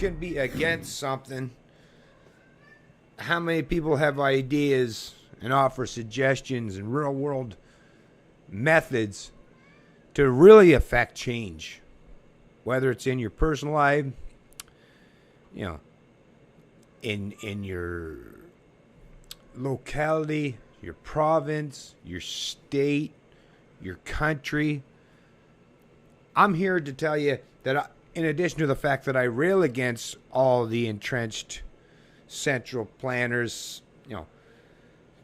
can be against something, how many people have ideas and offer suggestions and real world methods to really affect change? Whether it's in your personal life, you know, in your locality, your province, your state, your country. I'm here to tell you that in addition to the fact that I rail against all the entrenched central planners,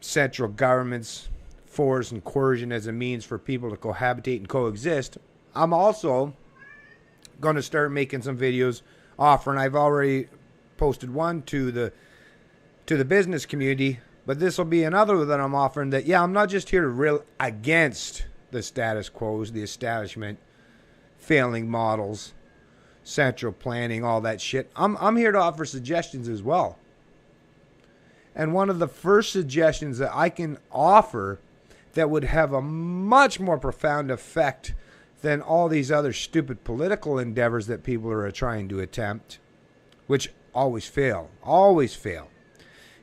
central governments, force and coercion as a means for people to cohabitate and coexist, I'm also going to start making some videos offering. I've already posted one to the business community, but this will be another that I'm offering that, I'm not just here to rail against the status quos, the establishment, failing models, central planning, all that shit. I'm here to offer suggestions as well. And one of the first suggestions that I can offer that would have a much more profound effect than all these other stupid political endeavors that people are trying to attempt, which always fail.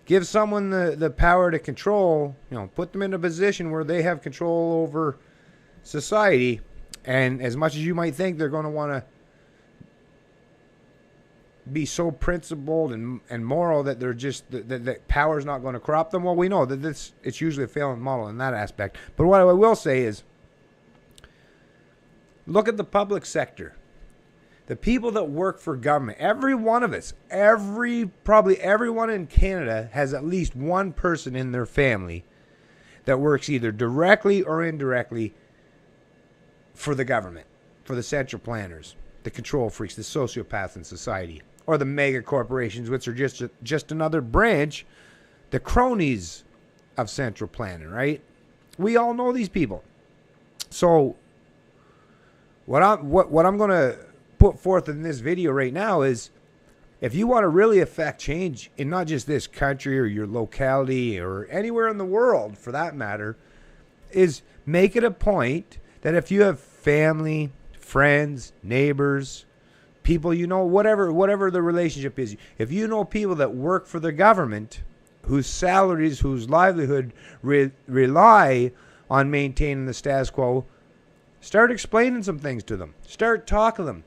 Give someone the power to control, put them in a position where they have control over society. And as much as you might think they're going to want to be so principled and moral that they're just that power's not going to corrupt them, well, we know that it's usually a failing model in that aspect. But what I will say is, look at the public sector. The people that work for government, every one of us, probably everyone in Canada has at least one person in their family that works either directly or indirectly for the government, for the central planners, the control freaks, the sociopaths in society, or the mega corporations, which are just another branch, the cronies of central planning, right? We all know these people. So what I'm going to put forth in this video right now is, if you want to really affect change in not just this country or your locality or anywhere in the world for that matter, is make it a point that if you have family, friends, neighbors, people whatever the relationship is, if you know people that work for the government whose salaries, whose livelihood rely on maintaining the status quo, start explaining some things to them. Start talking to them.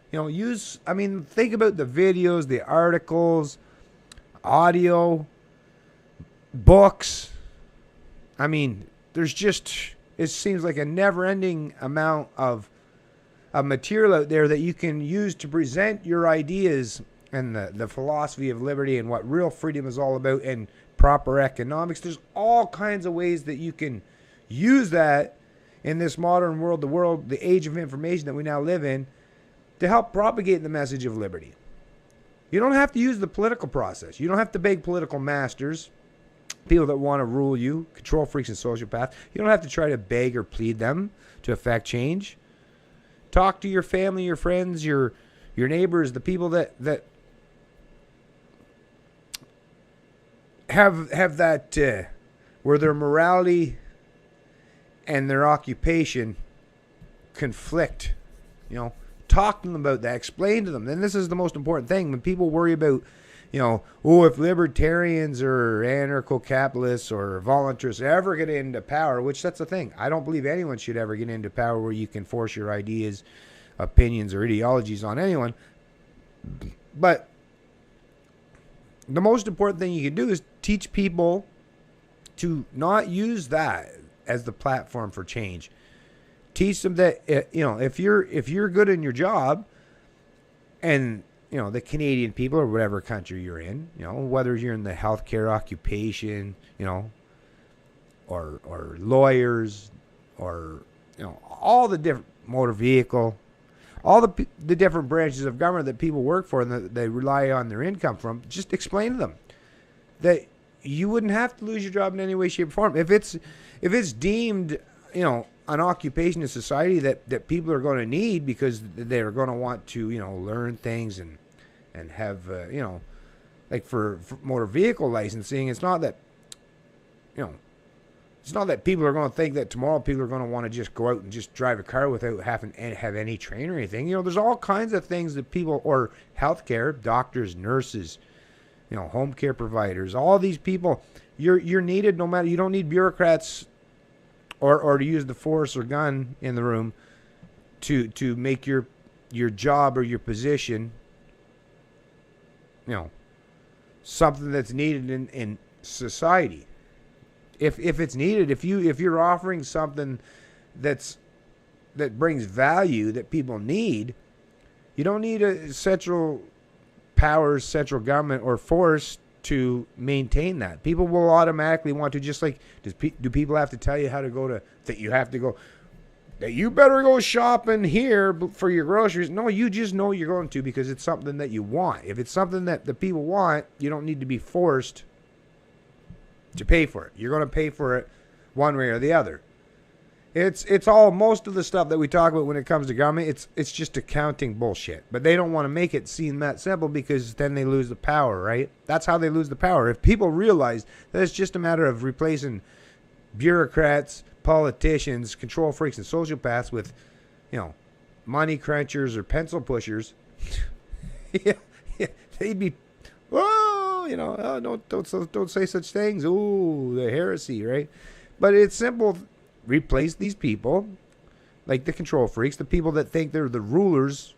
Think about the videos, the articles, audio, books. It seems like a never-ending amount of material out there that you can use to present your ideas and the philosophy of liberty and what real freedom is all about and proper economics. There's all kinds of ways that you can use that in this modern world, the age of information that we now live in, to help propagate the message of liberty. You don't have to use the political process. You don't have to beg political masters, people that want to rule you, control freaks and sociopaths. You don't have to try to beg or plead them to affect change. Talk to your family, your friends, your neighbors, the people that have that where their morality and their occupation conflict. Talk to them about that. Explain to them. And this is the most important thing. When people worry about, if libertarians or anarcho-capitalists or voluntarists ever get into power, which that's the thing. I don't believe anyone should ever get into power where you can force your ideas, opinions, or ideologies on anyone. But the most important thing you can do is teach people to not use that as the platform for change. Teach them that if you're good in your job, and the Canadian people or whatever country you're in, whether you're in the healthcare occupation, or lawyers, or all the different motor vehicle, all the different branches of government that people work for and that they rely on their income from, just explain to them that you wouldn't have to lose your job in any way, shape, or form. If it's deemed, an occupation in society that people are going to need because they're going to want to, learn things and have, like for motor vehicle licensing, it's not that, It's not that people are going to think that tomorrow people are going to want to just go out and just drive a car without having to have any training or anything. You know, there's all kinds of things that people, or healthcare, doctors, nurses, you know, home care providers, all these people, you're needed no matter. You don't need bureaucrats or to use the force or gun in the room to make your job or your position, you know, something that's needed in society. If it's needed, if you're offering something that brings value that people need, you don't need a central powers, central government, or force to maintain that. People will automatically want to, just like, do people have to tell you how to go to, that you have to go, that you better go shopping here for your groceries? No, you just know you're going to because it's something that you want. If it's something that the people want, you don't need to be forced to pay for it. You're going to pay for it one way or the other. It's all, most of the stuff that we talk about when it comes to government, it's just accounting bullshit. But they don't want to make it seem that simple because then they lose the power, right? That's how they lose the power. If people realize that it's just a matter of replacing bureaucrats, politicians, control freaks, and sociopaths with, you know, money crunchers or pencil pushers, yeah, they'd be, whoa, you know, oh, don't say such things. Ooh, the heresy, right? But it's simple. Replace these people, like the control freaks, the people that think they're the rulers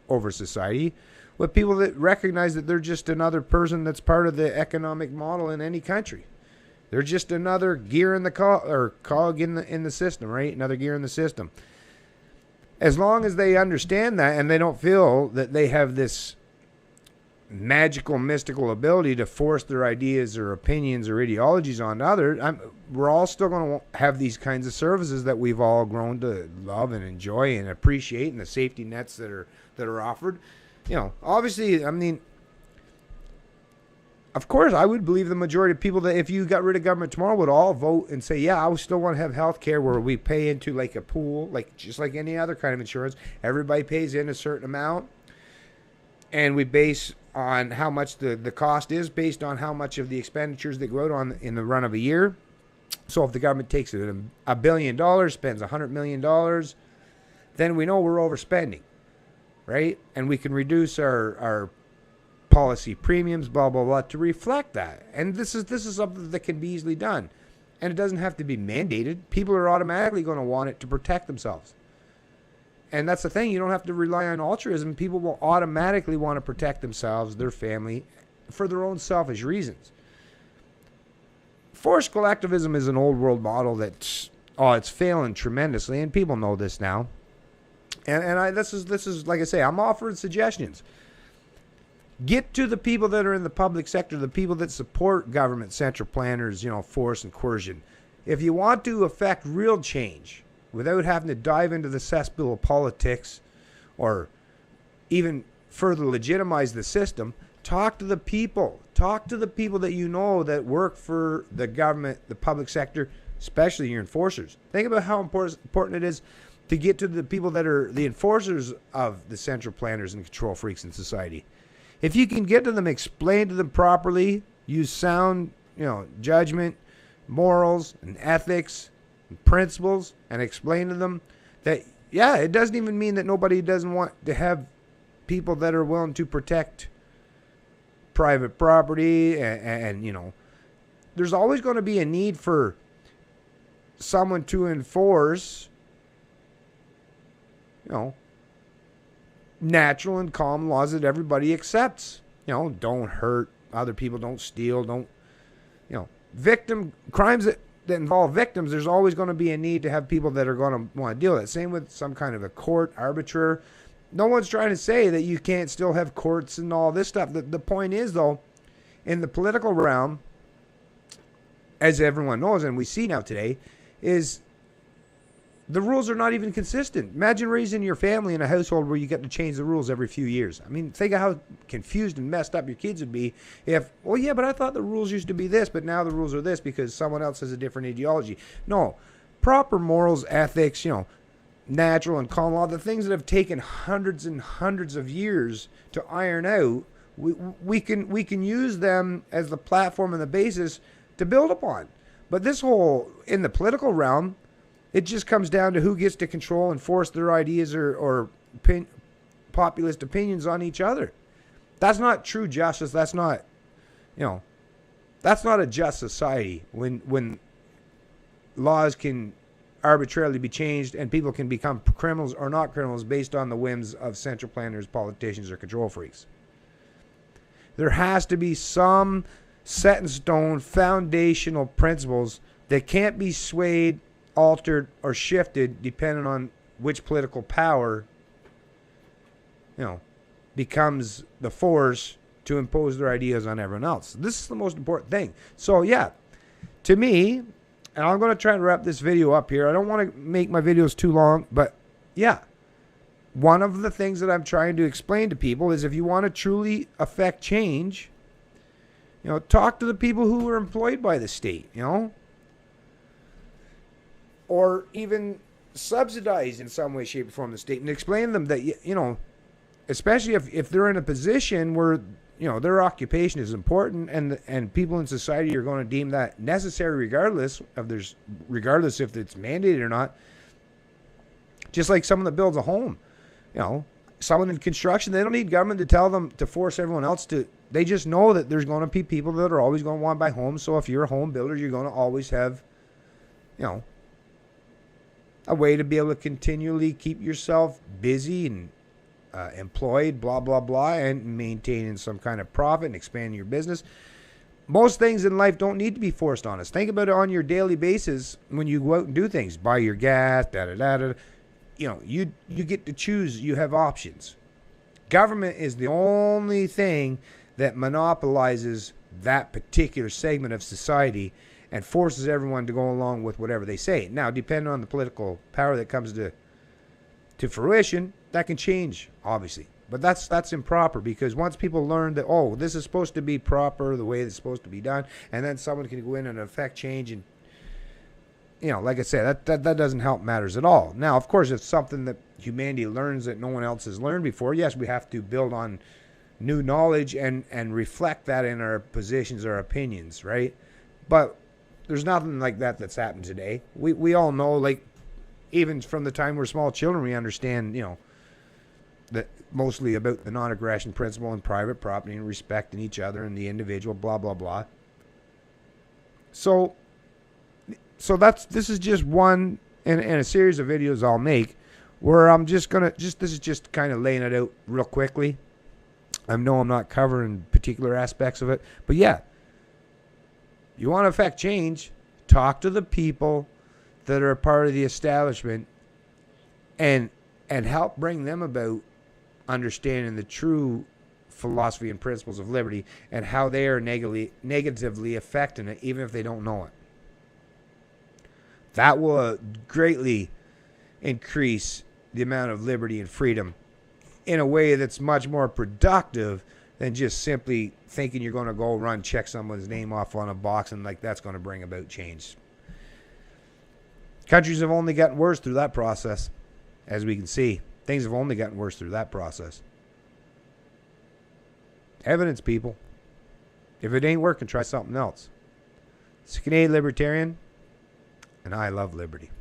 over society, with people that recognize that they're just another person that's part of the economic model in any country. They're just another gear in the cog in the system, right? Another gear in the system. As long as they understand that and they don't feel that they have this magical, mystical ability to force their ideas or opinions or ideologies on others, we're all still going to have these kinds of services that we've all grown to love and enjoy and appreciate, and the safety nets that are offered. You know, obviously, I mean, of course, I would believe the majority of people that if you got rid of government tomorrow would all vote and say, yeah, I still want to have health care where we pay into like a pool, like just like any other kind of insurance. Everybody pays in a certain amount, and we base on how much the cost is based on how much of the expenditures that go out on in the run of a year. So if the government takes $1 billion, spends $100 million, then we know we're overspending, right? And we can reduce our policy premiums, blah, blah, blah, to reflect that. And this is something that can be easily done. And it doesn't have to be mandated. People are automatically going to want it to protect themselves. And that's the thing. You don't have to rely on altruism. People will automatically want to protect themselves, their family, for their own selfish reasons. Forced collectivism is an old world model that's, it's failing tremendously, and people know this now. And this is like I say, I'm offering suggestions. Get to the people that are in the public sector, the people that support government, central planners, you know, force and coercion. If you want to affect real change without having to dive into the cesspool of politics or even further legitimize the system, talk to the people. Talk to the people that you know that work for the government, the public sector, especially your enforcers. Think about how important it is to get to the people that are the enforcers of the central planners and control freaks in society. If you can get to them, explain to them properly, use sound, you know, judgment, morals, and ethics, and principles, and explain to them that, yeah, it doesn't even mean that nobody doesn't want to have people that are willing to protect private property, and you know, there's always going to be a need for someone to enforce, you know, natural and common laws that everybody accepts. You know, don't hurt other people, don't steal, don't, you know, crimes that involve victims, there's always going to be a need to have people that are going to want to deal with it. Same with some kind of a court, arbiter. No one's trying to say that you can't still have courts and all this stuff. The point is, though, in the political realm, as everyone knows, and we see now today, is the rules are not even consistent. Imagine raising your family in a household where you get to change the rules every few years. I mean, think of how confused and messed up your kids would be if, well, yeah, but I thought the rules used to be this, but now the rules are this because someone else has a different ideology. No, proper morals, ethics, you know, natural and common law, the things that have taken hundreds and hundreds of years to iron out, we can use them as the platform and the basis to build upon. But this whole, in the political realm, it just comes down to who gets to control and force their ideas or populist opinions on each other. That's not true justice. That's not, that's not a just society when laws can arbitrarily be changed and people can become criminals or not criminals based on the whims of central planners, politicians, or control freaks. There has to be some set in stone foundational principles that can't be swayed, altered, or shifted depending on which political power, becomes the force to impose their ideas on everyone else. This is the most important thing. So yeah, to me, and I'm going to try and wrap this video up here. I don't want to make my videos too long, but yeah, one of the things that I'm trying to explain to people is if you want to truly affect change, talk to the people who are employed by the state, or even subsidized in some way, shape, or form the state, and explain to them that, especially if they're in a position where, their occupation is important and people in society are going to deem that necessary regardless if it's mandated or not. Just like someone that builds a home, someone in construction, they don't need government to tell them to force everyone else to. They just know that there's going to be people that are always going to want to buy homes. So if you're a home builder, you're going to always have, a way to be able to continually keep yourself busy and employed, blah, blah, blah, and maintaining some kind of profit and expanding your business. Most things in life don't need to be forced on us. Think about it on your daily basis when you go out and do things. Buy your gas, da-da-da-da. You get to choose. You have options. Government is the only thing that monopolizes that particular segment of society and forces everyone to go along with whatever they say. Now, depending on the political power that comes to fruition, that can change, obviously. But that's improper, because once people learn that, this is supposed to be proper, the way it's supposed to be done, and then someone can go in and affect change, and like I said, that doesn't help matters at all. Now, of course, if something that humanity learns that no one else has learned before, yes, we have to build on new knowledge and reflect that in our positions, our opinions, right? But there's nothing like that that's happened today. We all know, like, even from the time we're small children, we understand, that mostly about the non-aggression principle and private property and respecting each other and the individual, blah, blah, blah. So this is just one in a series of videos I'll make where I'm this is just kind of laying it out real quickly. I know I'm not covering particular aspects of it, but yeah, you want to affect change, talk to the people that are a part of the establishment and help bring them about understanding the true philosophy and principles of liberty and how they are negatively affecting it, even if they don't know it. That will greatly increase the amount of liberty and freedom in a way that's much more productive than just simply thinking you're going to go run, check someone's name off on a box, and like that's going to bring about change. Countries have only gotten worse through that process, as we can see. Things have only gotten worse through that process. Evidence, people. If it ain't working, try something else. It's a Canadian Libertarian, and I love liberty.